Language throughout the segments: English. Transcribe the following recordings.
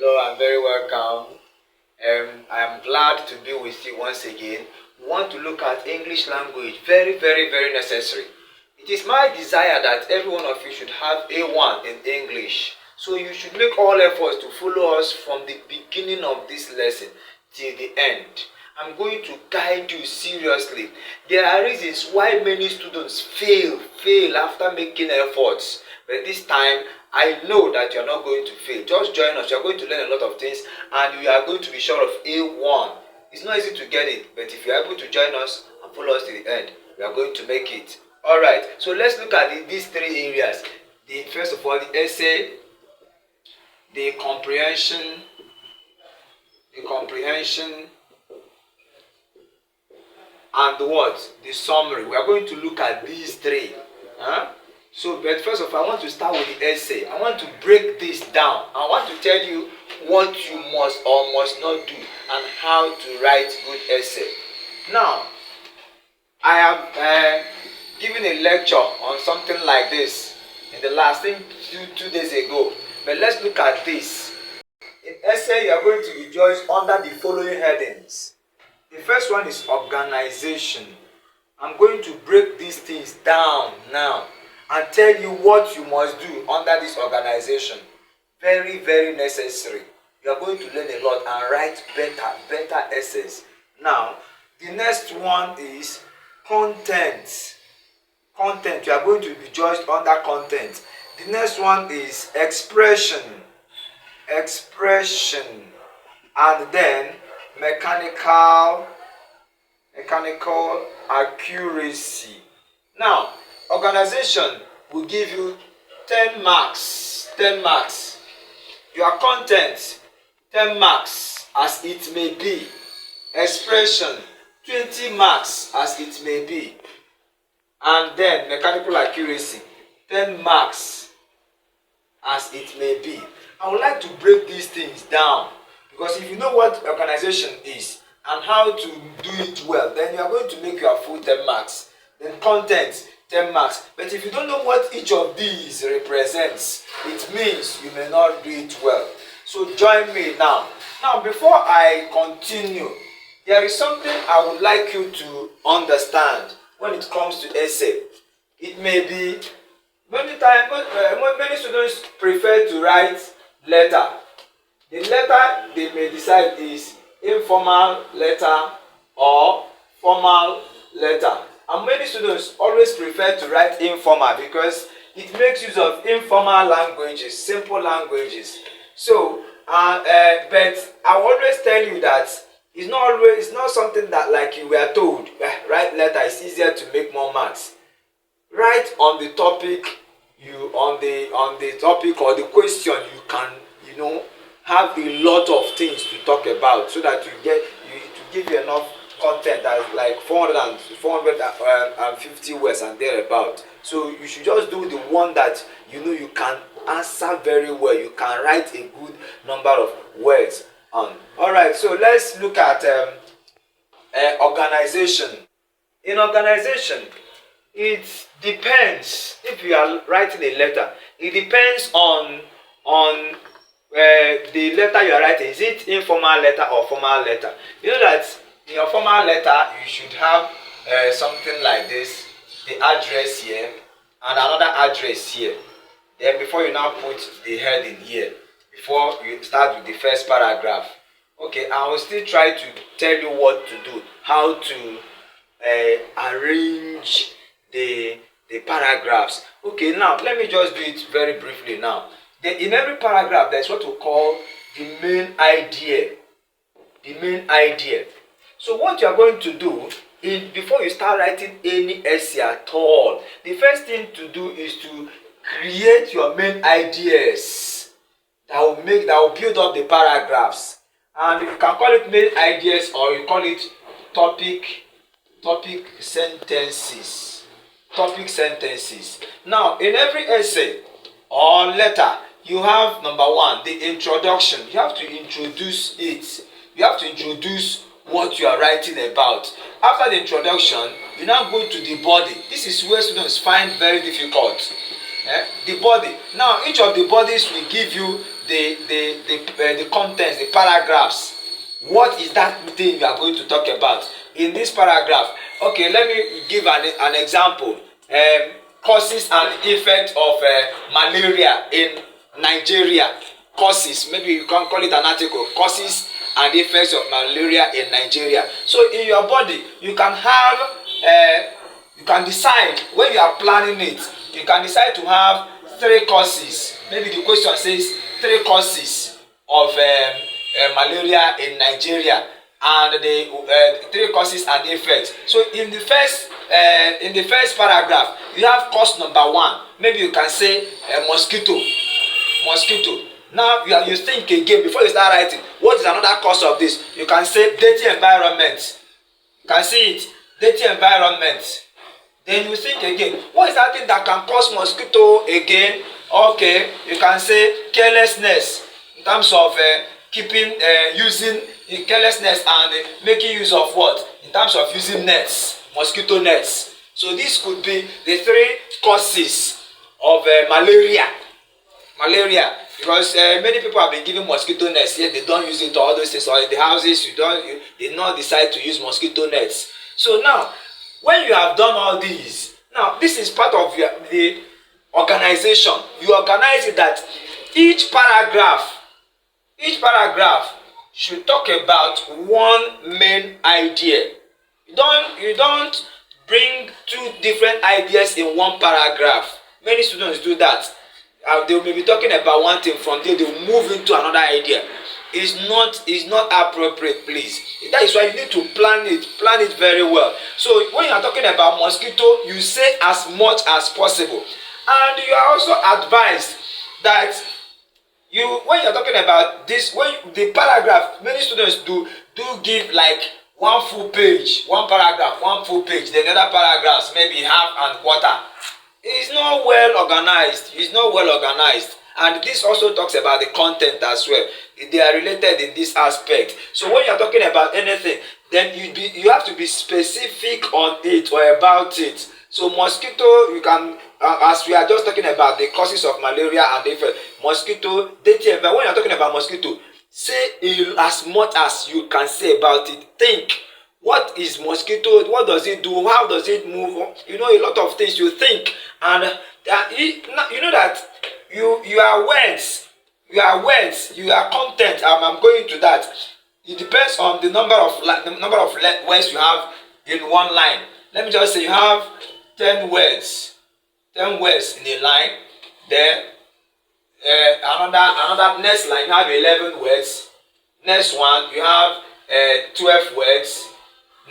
Hello, I'm very welcome. I am glad to be with you once again. We want to look at English language. Very necessary. It is my desire that every one of you should have A1 in English. So you should make all efforts to follow us from the beginning of this lesson till the end. I'm going to guide you seriously. There are reasons why many students fail after making efforts. But this time, I know that you're not going to fail. Just join us. You're going to learn a lot of things and you are going to be sure of A1. It's not easy to get it, but if you're able to join us and follow us to the end, we are going to make it. Alright, so let's look at these three areas. First of all, the essay, the comprehension, and the summary. We are going to look at these three. So, but first of all, I want to start with the essay. I want to break this down. I want to tell you what you must or must not do and how to write good essay. Now, I have given a lecture on something like this in the last thing two days ago. But let's look at this. In essay, you are going to be judged under the following headings. The first one is organization. I'm going to break these things down now and tell you what you must do under this organization. Very necessary. You are going to learn a lot and write better essays. Now, the next one is content. Content, you are going to be judged under content. The next one is expression. And then mechanical accuracy. Now, organization will give you 10 marks. Your content, 10 marks as it may be. Expression, 20 marks as it may be. And then mechanical accuracy, 10 marks as it may be. I would like to break these things down because if you know what organization is and how to do it well, then you are going to make your full 10 marks. Then content, 10 marks. But if you don't know what each of these represents, it means you may not do it well. So join me now. Now, before I continue, there is something I would like you to understand when it comes to essay. It may be many students prefer to write letter. The letter they may decide is informal letter or formal letter. And many students always prefer to write informal because it makes use of informal languages, simple languages. So, but I will always tell you that it's not something that like you were told. Write letter is easier to make more marks. Write on the topic on the topic or the question you can have a lot of things to talk about so that to give you enough content that's like 450 words and thereabout. So you should just do the one that you can answer very well. You can write a good number of words on. Alright, so let's look at organization. In organization, it depends. If you are writing a letter, it depends on the letter you are writing. Is it informal letter or formal letter? You know that in your formal letter you should have something like this, the address here and another address here. Then before you now put the heading here, before you start with the first paragraph. Okay, I will still try to tell you what to do, how to arrange the paragraphs. Okay, now let me just do it very briefly now. Then in every paragraph there's what we call the main idea. So what you are going to do before you start writing any essay at all, the first thing to do is to create your main ideas that will build up the paragraphs. And you can call it main ideas or you call it topic sentences. Now, in every essay or letter, you have number one, the introduction. You have to introduce it. You have to introduce what you are writing about. After the introduction, you now go to the body. This is where students find very difficult. The body. Now, each of the bodies will give you the contents, the paragraphs. What is that thing you are going to talk about in this paragraph? Okay, let me give an example. Causes and effects of malaria in Nigeria. Causes, maybe you can call it an article. Causes and effects of malaria in Nigeria. So in your body, you can have, you can decide when you are planning it. You can decide to have 3 causes. Maybe the question says 3 causes of malaria in Nigeria, and the 3 causes and effects. So in the first paragraph, you have cause number 1. Maybe you can say mosquito. Now you think again before you start writing. What is another cause of this? You can say dirty environment. You can see it, dirty environment. Then you think again. What is that thing that can cause mosquito again? Okay, you can say carelessness in terms of using carelessness and making use of what? In terms of using nets, mosquito nets. So this could be the 3 causes of malaria. Because many people have been given mosquito nets, yet they don't use it to all those things. Or in the houses, they not decide to use mosquito nets. So now, when you have done all these, now this is part of the organization. You organize it that each paragraph should talk about one main idea. You don't bring 2 different ideas in one paragraph. Many students do that. They may be talking about one thing, from there they will move into another idea. It's not appropriate, please. That is why you need to plan it very well. So when you are talking about mosquito, you say as much as possible. And you are also advised that when you are talking about this, when the paragraph, many students do give like one full page, one paragraph, one full page, then other paragraphs maybe half and quarter. It's not well organized. And this also talks about the content as well. They are related in this aspect. So when you are talking about anything, then you have to be specific on it or about it. So mosquito, you can, as we are just talking about the causes of malaria and the mosquito, dirty environment. When you are talking about mosquito, say as much as you can say about it. Think. What is mosquito? What does it do? How does it move? You know, a lot of things you think, and you know that you are words, you are content. I'm going to that. It depends on the number of words you have in one line. Let me just say you have 10 words in a line. Then another next line you have 11 words. Next one you have 12 words.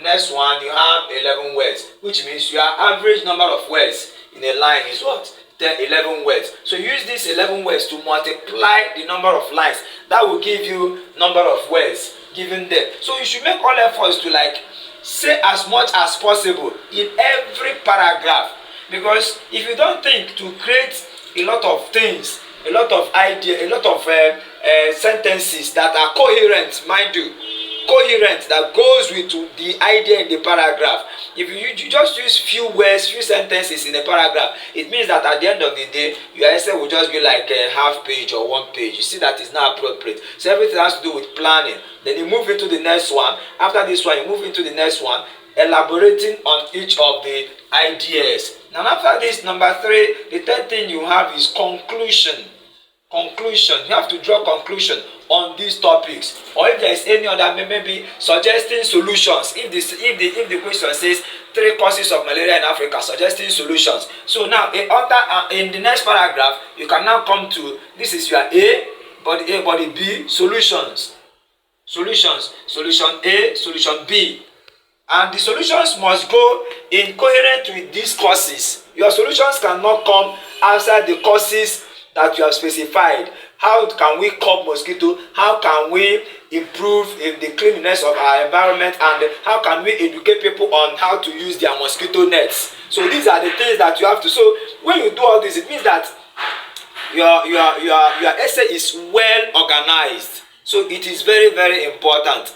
Next one you have 11 words, which means your average number of words in a line is what? 11 words. So use these 11 words to multiply the number of lines. That will give you number of words given there. So you should make all efforts to like say as much as possible in every paragraph. Because if you don't think to create a lot of things, a lot of ideas, a lot of sentences that are coherent, mind you, that goes with the idea in the paragraph. If you just use few words, few sentences in a paragraph, it means that at the end of the day, your essay will just be like a half page or 1 page. You see that is not appropriate. So everything has to do with planning. Then you move into the next one. After this one, you move into the next one, elaborating on each of the ideas. Now after this, number 3, the third thing you have is conclusion. You have to draw conclusion on these topics, or if there is any other, maybe suggesting solutions. If the question says 3 causes of malaria in Africa, suggesting solutions. So now in the next paragraph, you can now come to, this is your body B, solutions. Solution A, solution B. And the solutions must go in coherent with these causes. Your solutions cannot come outside the causes that you have specified. How can we curb mosquito? How can we improve the cleanliness of our environment? And how can we educate people on how to use their mosquito nets? So these are the things that you have to. So when you do all this, it means that your essay is well organized. So it is very, very important.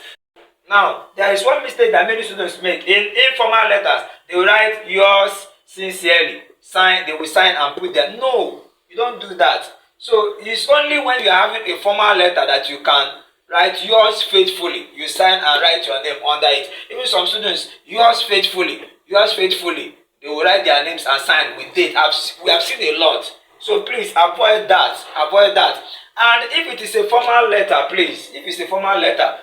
Now, there is one mistake that many students make. In informal letters, they will write yours sincerely. They will sign and put there. No, you don't do that. So it's only when you are having a formal letter that you can write yours faithfully. You sign and write your name under it. Even some students, yours faithfully, yours faithfully. They will write their names and sign with date. We have seen a lot. So please avoid that. Avoid that. And if it is a formal letter, please, if it's a formal letter,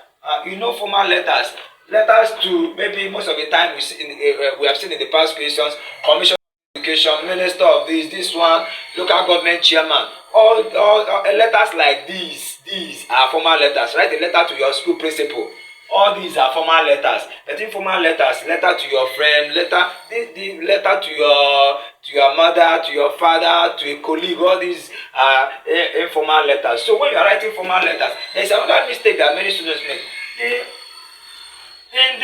you know formal letters, letters to maybe most of the time we have seen in the past questions, commission of education, minister of this one, local government chairman, all letters like these are formal letters. Write a letter to your school principal. All these are formal letters. But informal letters, letter to your friend, the letter to your mother, to your father, to a colleague, all these are informal letters. So when you are writing formal letters, there is another mistake that many students make. In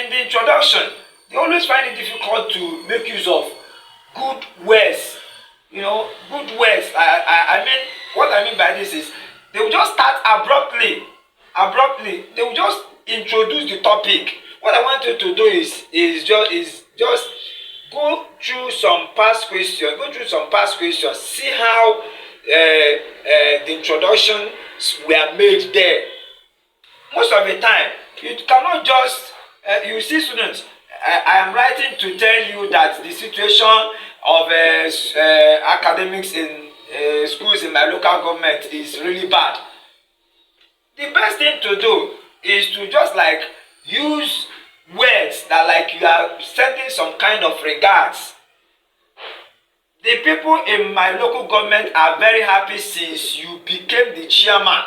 the introduction, they always find it difficult to make use of good words. You know, good words. I mean, what I mean by this is they will just start abruptly. They will just introduce the topic. What I want you to do is just go through some past questions. See how the introductions were made there. Most of the time, you cannot just you see students. I am writing to tell you that the situation of academics in schools in my local government is really bad. The best thing to do is to just like use words that like you are sending some kind of regards. The people in my local government are very happy since you became the chairman.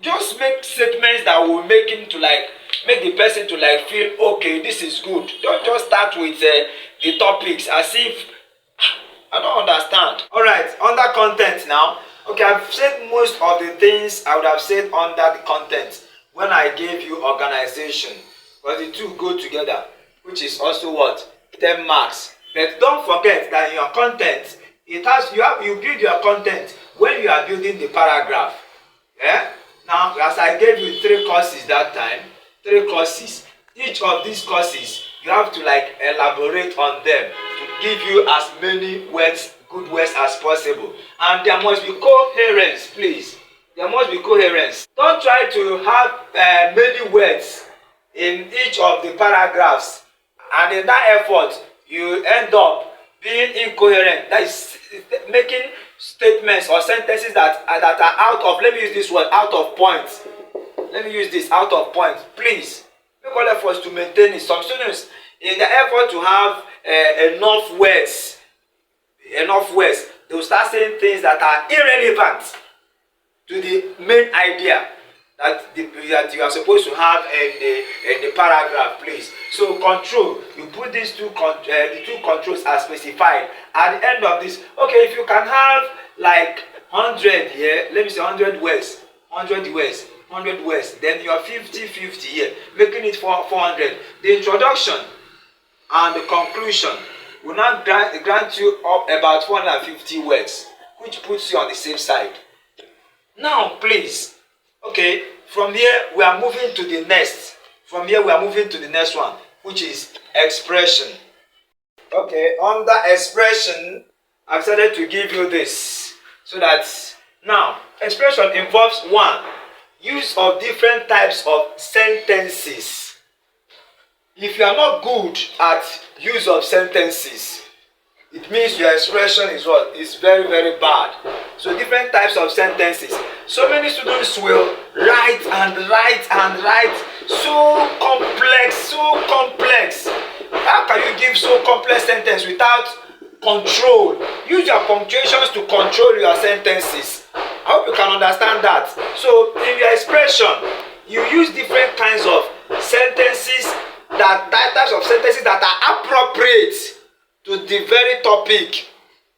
Just make statements that will make the person to like feel okay, this is good. Don't just start with the topics as if I don't understand. Alright, under content now. Okay, I've said most of the things I would have said under the content when I gave you organization. But the two go together, which is also what? 10 marks. But don't forget that in your content, you build your content when you are building the paragraph. Yeah? Now, as I gave you 3 courses that time, 3 courses. Each of these courses, you have to like elaborate on them to give you as many words, good words as possible. And there must be coherence, please. There must be coherence. Don't try to have many words in each of the paragraphs, and in that effort, you end up being incoherent. That is making statements or sentences that are out of, let me use this word, out of point. Let me use this, out of point. Please, make all efforts to maintain it. Some students, in the effort to have enough words, they will start saying things that are irrelevant to the main idea that you are supposed to have in the paragraph, please. So control, you put these the two controls are specified at the end of this. Okay, if you can have like 100 here, let me say 100 words, 100 words, then you are 50-50 here, making it 400. The introduction and the conclusion will now grant you up about 450 words, which puts you on the safe side. Now, please, okay, from here we are moving to the next. One, which is expression. Okay, under expression, I've started to give you this. So that now, expression involves 1, use of different types of sentences. If you are not good at use of sentences, it means your expression is what? Is very, very bad. So different types of sentences. So many students will write so complex. How can you give so complex sentence without control? Use your punctuations to control your sentences. I hope you can understand that. So in your expression, you use different kinds of sentences, types of sentences that are appropriate to the very topic.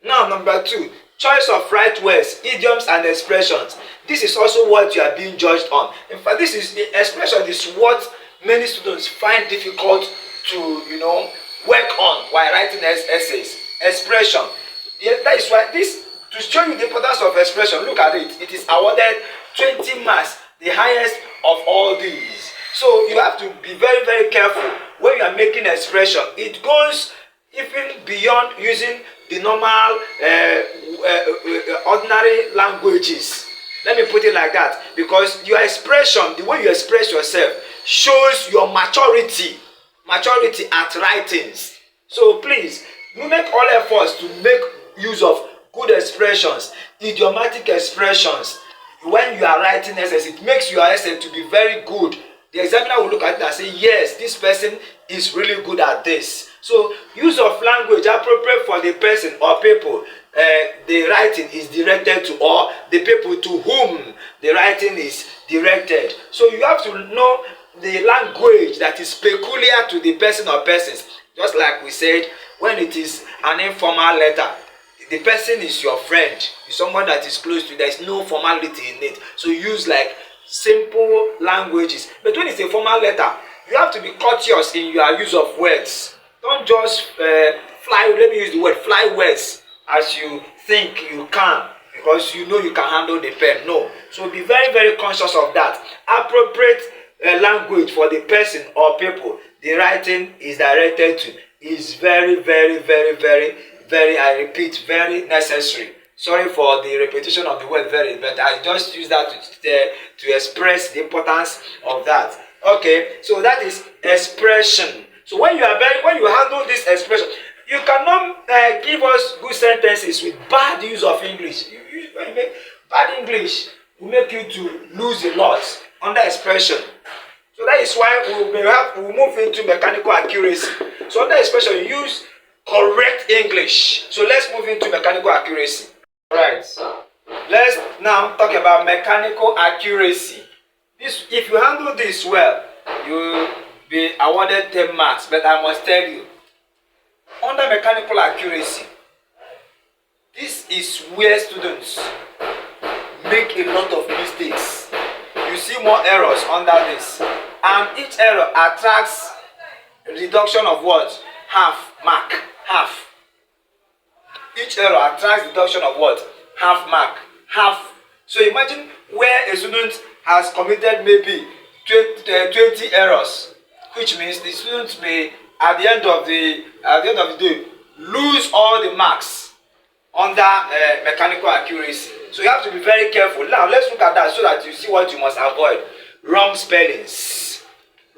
Now, number 2, choice of right words, idioms and expressions. This is also what you are being judged on. In fact, expression is what many students find difficult to, work on while writing essays. Expression. That is why to show you the importance of expression, look at it. It is awarded 20 marks, the highest of all these. So you have to be very, very careful when you are making expression. It goes even beyond using the normal ordinary languages. Let me put it like that, because your expression, the way you express yourself, shows your maturity at writings. So please, you make all efforts to make use of good expressions, idiomatic expressions. When you are writing essays, it makes your essay to be very good. The examiner will look at it and say, yes, this person is really good at this. So use of language appropriate for the person or people the writing is directed to, or the people to whom the writing is directed. So you have to know the language that is peculiar to the person or persons. Just like we said, when it is an informal letter, the person is your friend, is someone that is close to you, there is no formality in it. So use like simple languages. But when it's a formal letter, you have to be courteous in your use of words. Don't just fly, let me use the word, fly words as you think you can, because you know you can handle the pen. No. So be very, very conscious of that. Appropriate language for the person or people the writing is directed to is very, very, very, very, very, I repeat, very necessary. Sorry for the repetition of the word very, but I just use that to express the importance of that. Okay, so that is expression. So when you handle this expression, you cannot give us good sentences with bad use of English. When you make bad English, will make you to lose a lot under expression. So that is why we'll move into mechanical accuracy. So under expression, use correct English. So let's move into mechanical accuracy. Right. Let's now talk about mechanical accuracy. This, if you handle this well, you will be awarded 10 marks. But I must tell you, under mechanical accuracy, this is where students make a lot of mistakes. You see more errors under this, and each error attracts reduction of what? Half mark. Half. Each error attracts deduction of what? Half mark. Half. So imagine where a student has committed maybe 20 errors, which means the student may at the end of the day lose all the marks under mechanical accuracy. So you have to be very careful. Now let's look at that so that you see what you must avoid. Wrong spellings.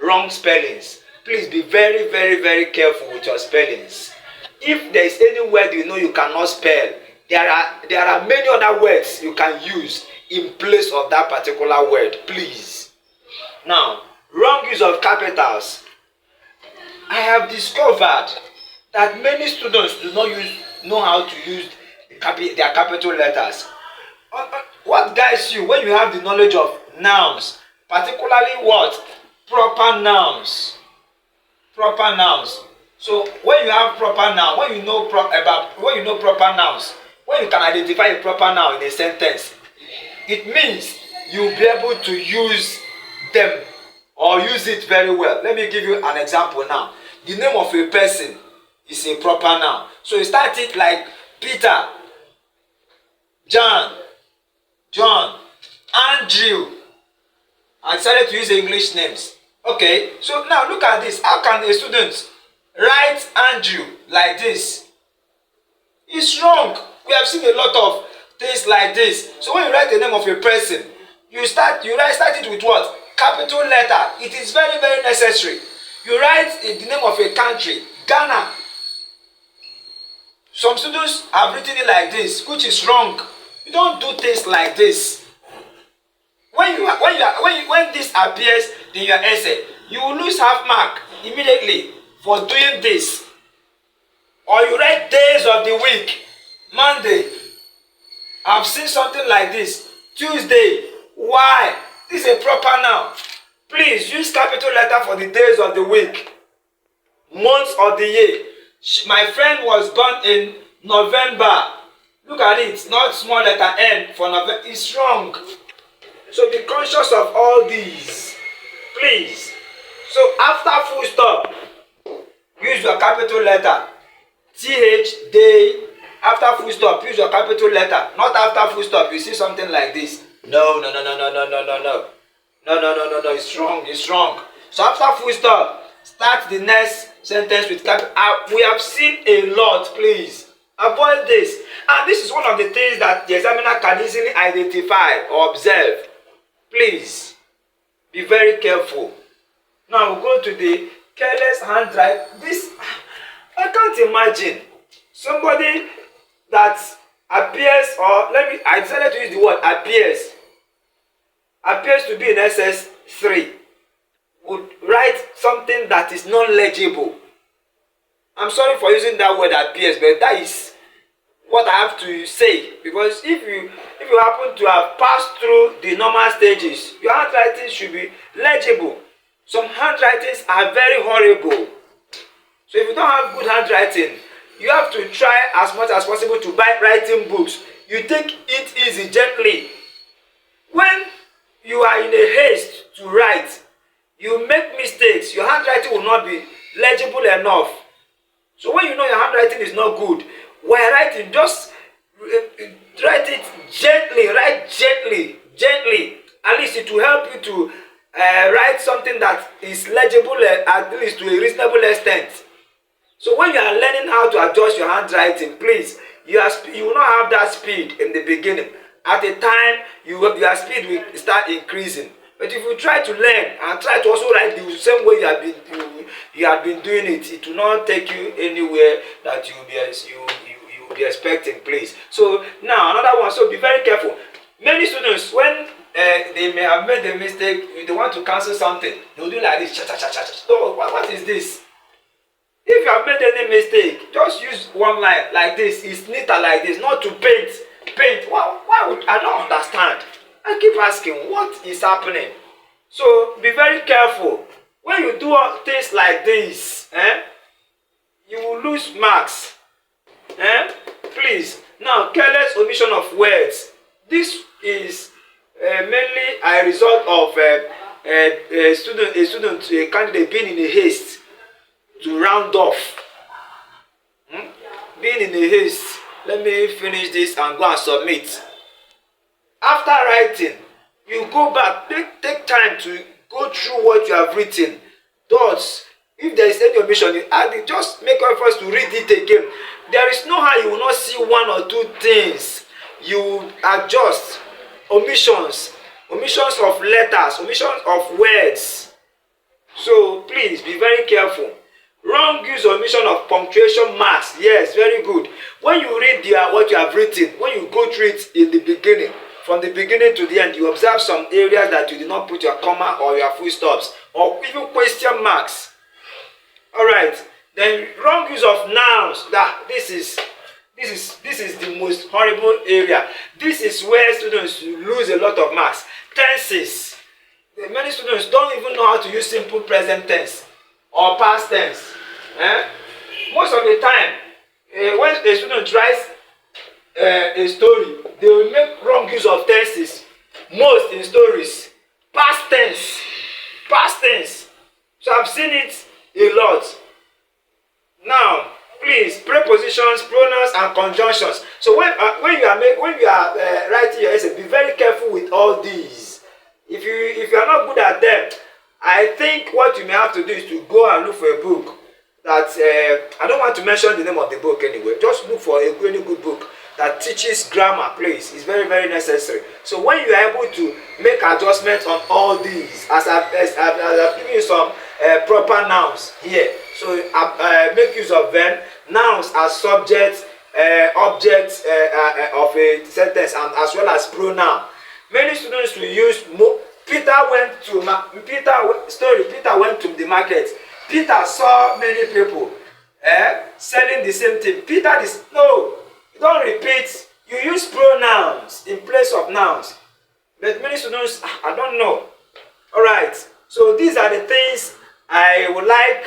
Wrong spellings. Please be very, very, very careful with your spellings. If there is any word you know you cannot spell, there are many other words you can use in place of that particular word. Please. Now, wrong use of capitals. I have discovered that many students do not know how to use their capital letters. What guides you when you have the knowledge of nouns, particularly what? Proper nouns. Proper nouns. So when you have proper noun, when you know proper nouns, when you can identify a proper noun in a sentence, it means you'll be able to use them or use it very well. Let me give you an example now. The name of a person is a proper noun. So you start it like Peter, John, Andrew. I decided to use English names. Okay, so now look at this. How can a student write Andrew like this? It's wrong. We have seen a lot of things like this. So when you write the name of a person, you start it with what? Capital letter. It is very, very necessary. You write the name of a country, Ghana. Some students have written it like this, which is wrong. You don't do things like this. When this appears in your essay, you will lose half mark immediately for doing this. Or you write days of the week. Monday. I've seen something like this. Tuesday. Why? This is a proper noun. Please use capital letter for the days of the week. Months of the year. My friend was born in November. Look at it. Not small letter N for November. It's wrong. So be conscious of all these. Please. So after full stop, use your capital letter. TH, day. After full stop, use your capital letter. Not after full stop. You see something like this. No. It's wrong. So after full stop, start the next sentence with capital. We have seen a lot, please. Avoid this. And this is one of the things that the examiner can easily identify or observe. Please be very careful. Now we go to the careless handwriting. This, I can't imagine somebody that appears, or I decided to use the word appears to be in SS3 would write something that is not legible. I'm sorry for using that word appears, but that is what I have to say, because if you happen to have passed through the normal stages, your handwriting should be legible. Some handwritings are very horrible. So if you don't have good handwriting, you have to try as much as possible to buy writing books. You take it easy, gently. When you are in a haste to write, you make mistakes. Your handwriting will not be legible enough. So when you know your handwriting is not good, while writing, just write it gently. Write gently. At least it will help you to write something that is legible, at least to a reasonable extent. So when you are learning how to adjust your handwriting, please, you will not have that speed in the beginning. At a time, your speed will start increasing. But if you try to learn and try to also write the same way you have been doing it, it will not take you anywhere that you will be expecting, please. So now another one. So be very careful. Many students, when they may have made a mistake, they want to cancel something, they will do like this. So what is this? If you have made any mistake, just use one line like this. It's neater like this. Not to paint. Why would I don't understand? I keep asking, what is happening? So be very careful. When you do things like this, you will lose marks. Please. Now, careless omission of words. This is mainly a result of a candidate being in a haste to round off. Being in a haste. Let me finish this and go and submit. After writing, you go back, take time to go through what you have written. Thus, if there is any omission, you add it, just make efforts to read it again. There is no how you will not see one or two things. You adjust omissions of letters, omissions of words. So please be very careful. Wrong use or omission of punctuation marks. Yes, very good. When you read what you have written, when you go through it in the beginning, from the beginning to the end, you observe some areas that you did not put your comma or your full stops, or even question marks. All right. Then wrong use of nouns. This is the most horrible area. This is where students lose a lot of marks. Tenses. Many students don't even know how to use simple present tense or past tense. Most of the time, when a student writes a story, they will make wrong use of tenses. Most in stories, past tense. So I've seen it a lot. Now, please, prepositions, pronouns, and conjunctions. So when you are writing your essay, be very careful with all these. If you are not good at them, I think what you may have to do is to go and look for a book that I don't want to mention the name of the book anyway. Just look for a really good book that teaches grammar, please. It's very, very necessary. So when you are able to make adjustments on all these, as I've given you some proper nouns here, so make use of them. Nouns as subjects, objects of a sentence, and as well as pronoun. Many students will use Peter went to the market. Peter saw many people selling the same thing. No, you don't repeat. You use pronouns in place of nouns. But many students, I don't know. All right. So these are the things I would like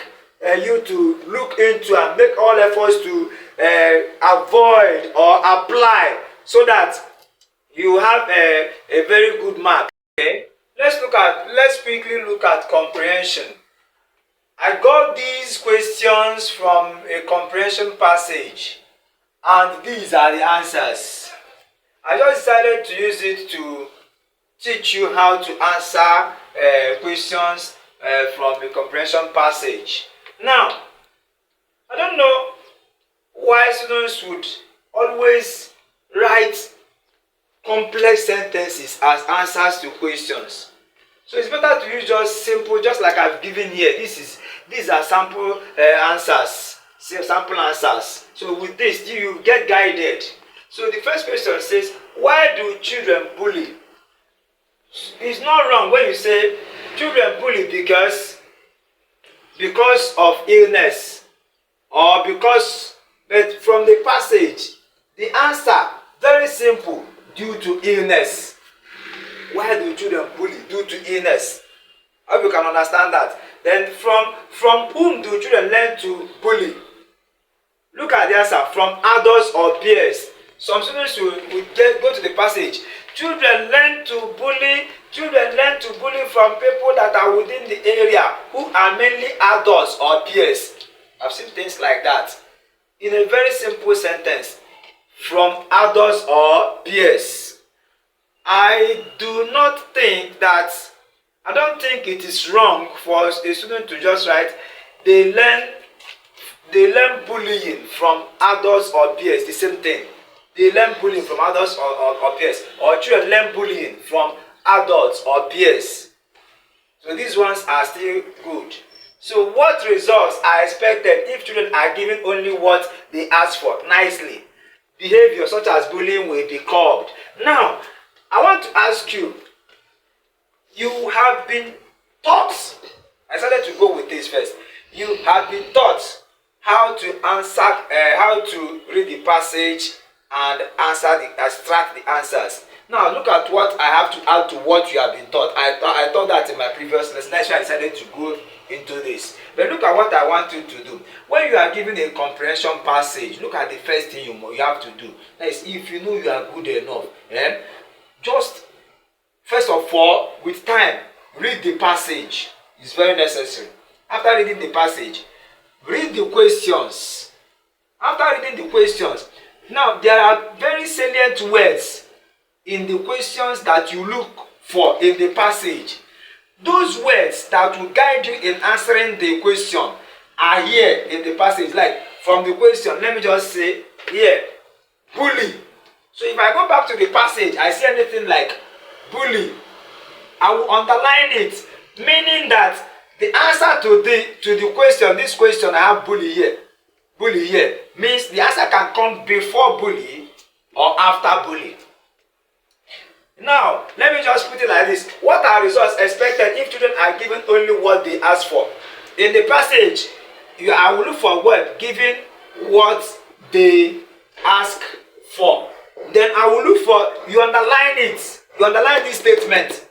you to look into and make all efforts to avoid or apply, so that you have a very good mark. Okay. Let's quickly look at comprehension. I got these questions from a comprehension passage, and these are the answers. I just decided to use it to teach you how to answer questions from a comprehension passage. Now, I don't know why students would always write complex sentences as answers to questions. So it's better to use just simple, just like I've given here. These are sample answers, sample answers. So with this, you get guided. So the first question says, why do children bully? It's not wrong when you say children bully because of illness or because, but from the passage, the answer very simple, due to illness. Why do children bully? Due to illness. I hope you can understand that. Then from whom do children learn to bully? Look at the answer. From adults or peers. Some students will go to the passage. Children learn to bully from people that are within the area, who are mainly adults or peers. I've seen things like that. In a very simple sentence. From adults or peers. I don't think it is wrong for a student to just write, they learn bullying from adults or peers. The same thing. They learn bullying from adults or peers. Or children learn bullying from adults or peers. So these ones are still good. So what results are expected if children are given only what they ask for nicely? Behavior such as bullying will be curbed. Now, I want to ask you, you have been taught, I started to go with this first. You have been taught how to answer, how to read the passage and extract the answers. Now look at what I have to add to what you have been taught. I taught that in my previous lesson. That's why I decided to go into this. But look at what I want you to do. When you are given a comprehension passage, look at the first thing you have to do. That is, if you know you are good enough, just first of all, with time, read the passage. It's very necessary. After reading the passage, read the questions. After reading the questions, now there are very salient words in the questions that you look for in the passage. Those words that will guide you in answering the question are here in the passage. Like from the question, let me just say here, bully. So if I go back to the passage, I see anything like bully, I will underline it, meaning that the answer to the question, this question I have bully here, means the answer can come before bully or after bully. Now, let me just put it like this. What are results expected if children are given only what they ask for? In the passage, I will look for word given what they ask for. Then I will look for, you underline it. You underline this statement.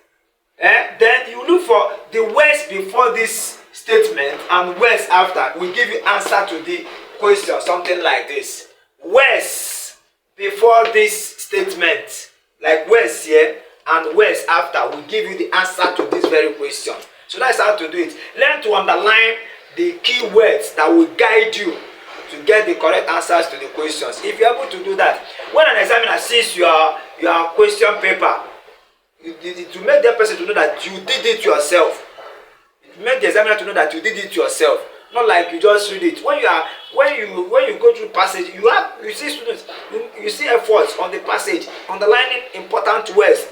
Then you look for the words before this statement and words after. We give you answer to the question, something like this. Words before this statement, like words here, and words after, will give you the answer to this very question. So that's how to do it. Learn to underline the key words that will guide you to get the correct answers to the questions. If you're able to do that, when an examiner sees your question paper, to make that person to know that you did it yourself. It make the examiner to know that you did it yourself. Not like you just read it. When you go through passage, you see students, you see efforts on the passage, underlining important words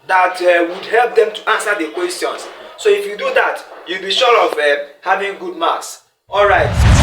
that would help them to answer the questions. So if you do that, you'll be sure of having good marks. All right.